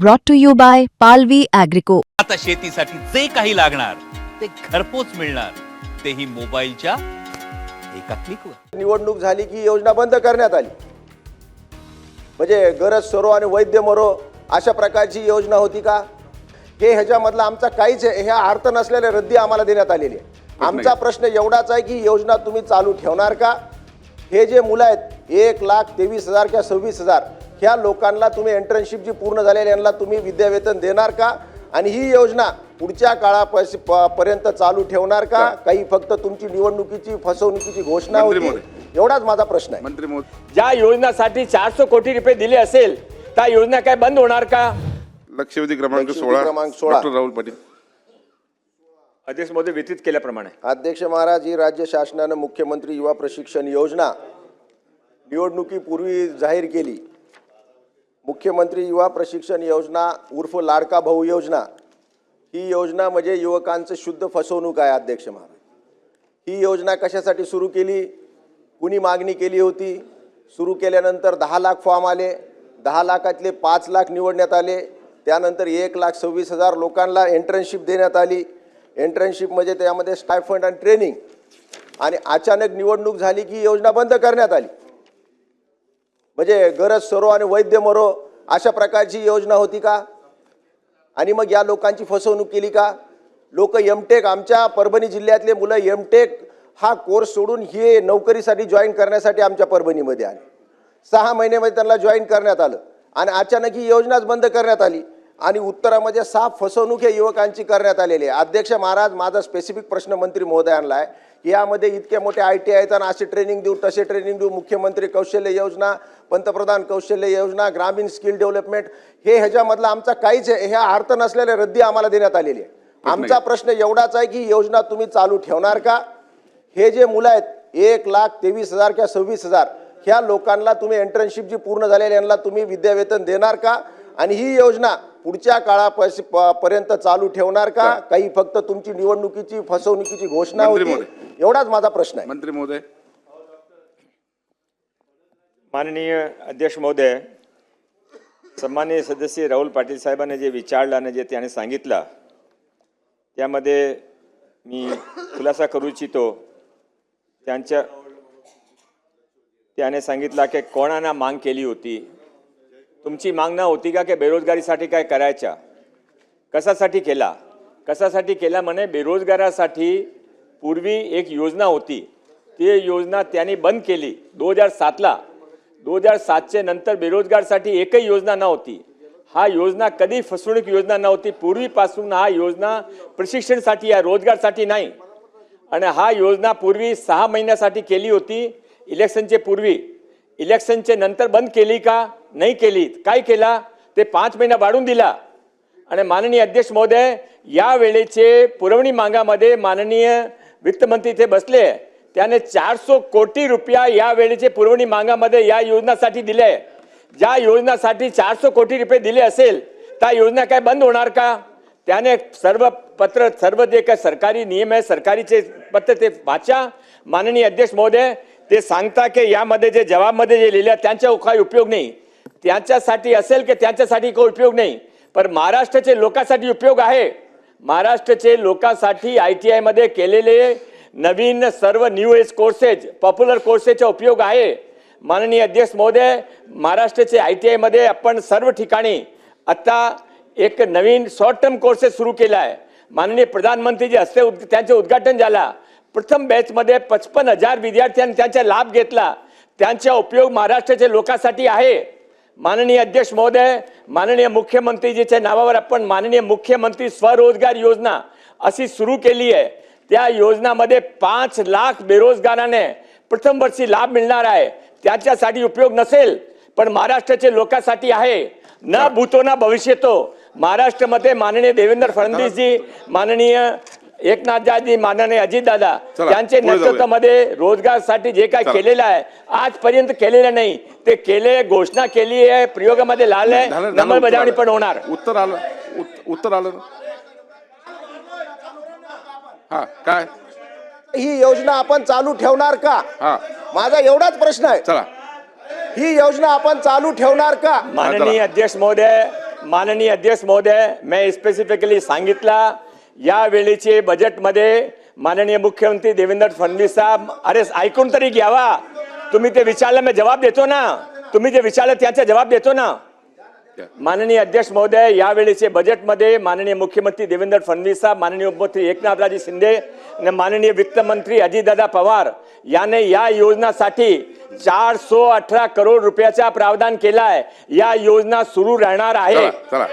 brought to you by Palvi Agrico. आता शेतीसाठी जे काही लागणार ते घरपोच मिळणार, तेही मोबाईलच्या एका क्लिकवर। निवडणूक झाली की योजना बंद करण्यात आली, म्हणजे गरज सरो आणि वैद्य मरो अशा प्रकारची योजना होती का? हे ह्याच्यामधला आमचा काहीच ह्या अर्थ नसलेल्या रद्दी आम्हाला देण्यात आलेली आहे। आमचा प्रश्न एवढाच आहे की योजना तुम्ही चालू ठेवणार का? हे जे मुलं आहेत 1,23,000 किंवा 26,000 ह्या लोकांना तुम्ही इंटर्नशिप जी पूर्ण झालेली यांना तुम्ही विद्यावेतन देणार का? आणि ही योजना पुढच्या काळापर्यंत चालू ठेवणार का? काही फक्त तुमची निवडणुकीची फसवणुकीची घोषणा होती, एवढाच माझा प्रश्न आहे। मंत्री महोदय, ज्या योजनासाठी 400 कोटी रुपये दिले असेल त्या योजना काय बंद होणार का? लक्षवेधी क्रमांक 16 डॉक्टर राहुल पाटील। अध्यक्ष महोदय, वितरित केल्याप्रमाणे अध्यक्ष महाराज, ही राज्य शासनाने मुख्यमंत्री युवा प्रशिक्षण योजना निवडणुकीपूर्वी जाहीर केली। मुख्यमंत्री युवा प्रशिक्षण योजना उर्फ लाडका भाऊ योजना ही योजना म्हणजे युवकांचं शुद्ध फसवणूक आहे। अध्यक्ष महाराज, ही योजना कशासाठी सुरू केली, कुणी मागणी केली होती? सुरू केल्यानंतर 10 लाख फॉर्म आले, 10 लाखातले 5 लाख निवडण्यात आले, त्यानंतर 1,26,000 लोकांना इंटर्नशिप देण्यात आली। इंटर्नशिप म्हणजे त्यामध्ये स्टायफंड आणि ट्रेनिंग, आणि अचानक निवडणूक झाली की योजना बंद करण्यात आली, म्हणजे गरज सरो आणि वैद्य मरो अशा प्रकारची योजना होती का? आणि मग या लोकांची फसवणूक केली का? लोक एमटेक, आमच्या परभणी जिल्ह्यातले मुलं एमटेक हा कोर्स सोडून हे नोकरीसाठी जॉईन करण्यासाठी आमच्या परभणीमध्ये आले। 6 महिन्यामध्ये त्यांना जॉईन करण्यात आलं आणि अचानक ही योजनाच बंद करण्यात आली आणि उत्तरामध्ये साफ फसवणूक या युवकांची करण्यात आलेली आहे। अध्यक्ष महाराज, माझा स्पेसिफिक प्रश्न मंत्री महोदयांना आहे की यामध्ये इतके मोठे IT आहेत आणि असे ट्रेनिंग देऊ, तसे ट्रेनिंग देऊ, मुख्यमंत्री कौशल्य योजना, पंतप्रधान कौशल्य योजना, ग्रामीण स्किल डेव्हलपमेंट, हे ह्याच्यामधला आमचा काहीच ह्या अर्थ नसलेल्या रद्दी आम्हाला देण्यात आलेली आहे। आमचा प्रश्न एवढाच आहे की योजना तुम्ही चालू ठेवणार का? हे जे मुलं आहेत 1,23,000 किंवा 26,000 ह्या लोकांना तुम्ही इंटर्नशिप जी पूर्ण झालेली यांना तुम्ही विद्यावेतन देणार का? आणि ही योजना पुढच्या काळापर्यंत चालू ठेवणार का? काही फक्त तुमची निवडणुकीची फसवणुकीची घोषणा होती, एवढाच माझा प्रश्न आहे। मंत्री महोदय, माननीय अध्यक्ष महोदय, सन्माननीय सदस्य राहुल पाटील साहेबांनी जे विचारलं आणि जे त्याने सांगितलं त्यामध्ये मी खुलासा करू इच्छितो। त्याने सांगितलं की कोणाला मांग केली होती, तुमची मागणं होती का की बेरोजगारीसाठी काय करायच्या, कशासाठी केला म्हणे? बेरोजगारासाठी पूर्वी एक योजना होती, ती योजना त्यांनी बंद केली 2007ला। 2007चे नंतर बेरोजगारसाठी एकही योजना नव्हती। हा योजना कधी फसवणूक योजना नव्हती, पूर्वीपासून हा योजना प्रशिक्षणासाठी आहे, रोजगारसाठी नाही। आणि हा योजना पूर्वी 6 महिन्यासाठी केली होती, इलेक्शनचे पूर्वी। इलेक्शनचे नंतर बंद केली का? नाही केली। काय केला? ते 5 महिना वाढवून दिला। आणि माननीय अध्यक्ष महोदय, या वेळेचे पुरवणी मागामध्ये माननीय वित्तमंत्री ते बसले, त्याने 400 कोटी रुपया या वेळेचे पुरवणी मागामध्ये या योजनासाठी दिले। ज्या योजनासाठी 400 कोटी रुपये दिले असेल त्या योजना काय बंद होणार का? त्याने सर्व जे काय सरकारी नियम आहे, सरकारीचे पत्र ते वाचा। माननीय अध्यक्ष महोदय, ते सांगता की यामध्ये जे जबाबमध्ये जे लिहिलं त्यांचा काही उपयोग नाही, त्यांच्यासाठी असेल की त्यांच्यासाठी काही उपयोग नाही, पण महाराष्ट्राचे लोकांसाठी उपयोग आहे। महाराष्ट्राचे लोकांसाठी ITI मध्ये केलेले नवीन सर्व न्यू एज कोर्सेस, पॉप्युलर कोर्सेसचा उपयोग आहे। माननीय अध्यक्ष महोदय, महाराष्ट्राचे ITI मध्ये आपण सर्व ठिकाणी आता एक नवीन शॉर्ट टर्म कोर्सेस सुरू केला आहे। माननीय प्रधानमंत्रीजी हस्ते त्यांचे उद्घाटन झाला। प्रथम बॅचमध्ये 55,000 विद्यार्थ्यांनी त्यांचा लाभ घेतला, त्यांचा उपयोग महाराष्ट्राच्या लोकांसाठी आहे। माननीय अध्यक्ष महोदय, माननीय मुख्यमंत्रीजीच्या नावावर आपण माननीय मुख्यमंत्री स्वरोजगार योजना अशी सुरू केली आहे। त्या योजनामध्ये 5 लाख बेरोजगारांना प्रथम वर्षी लाभ मिळणार आहे। त्याच्यासाठी उपयोग नसेल, पण महाराष्ट्राच्या लोकांसाठी आहे। न भूतो ना भविष्यतो। महाराष्ट्रामध्ये माननीय देवेंद्र फडणवीसजी, माननीय एकनाथजी, माननीय अजितदादा त्यांचे नेतृत्वामध्ये रोजगारसाठी जे काय केलेलं आहे आजपर्यंत केलेलं नाही, ते केले, घोषणा केली आहे, प्रयोगामध्ये लावलंय, अंमलबजावणी पण होणार। उत्तर आलं हा काय? ही योजना आपण चालू ठेवणार का? माझा एवढाच प्रश्न आहे। चला, ही योजना आपण चालू ठेवणार का? माननीय अध्यक्ष महोदय, माननीय अध्यक्ष महोदय, मैं स्पेसिफिकली सांगितलं यावेळीचे बजेटमध्ये माननीय मुख्यमंत्री देवेंद्र फडणवीस साहेब, अरे ऐकून तरी घ्यावा, तुम्ही ते विचारलं मी जवाब देतो ना, तुम्ही जे विचारलं त्याचा जवाब देतो ना. माननीय अध्यक्ष महोदय, यावेळीचे बजेटमध्ये माननीय मुख्यमंत्री देवेंद्र फडणवीस साहेब, माननीय उपमुख्यमंत्री एकनाथराजे शिंदे आणि माननीय वित्तमंत्री अजितदादा पवार याने या योजनासाठी 418 करोड रुपयाचा प्रावधान केलाय. या योजना सुरू राहणार आहे. चला